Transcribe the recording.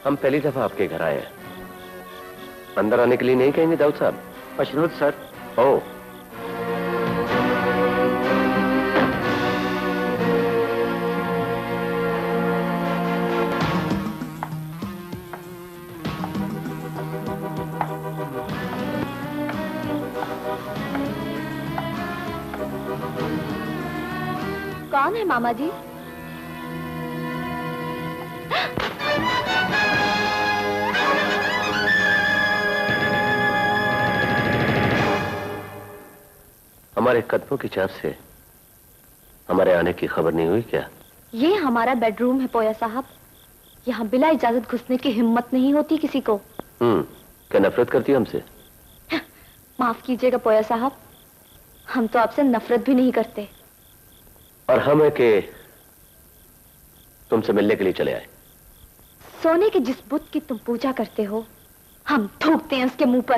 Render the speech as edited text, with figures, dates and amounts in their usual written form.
हम पहली दफा आपके घर आए हैं। अंदर आने के लिए नहीं कहेंगे दाऊद साहब? अशनूद सर। ओह, कौन है मामा जी? हमारे कदमों की चाप से हमारे आने की खबर नहीं हुई क्या? ये हमारा बेडरूम है पोया साहब। यहाँ बिना इजाजत घुसने की हिम्मत नहीं होती किसी को। क्या नफरत करती हो हमसे? माफ कीजिएगा पोया साहब, हम तो आपसे नफरत भी नहीं करते। और हम है कि तुमसे मिलने के लिए चले आए। सोने के जिस बुत की तुम पूजा करते हो, हम थूकते हैं उसके मुंह पर।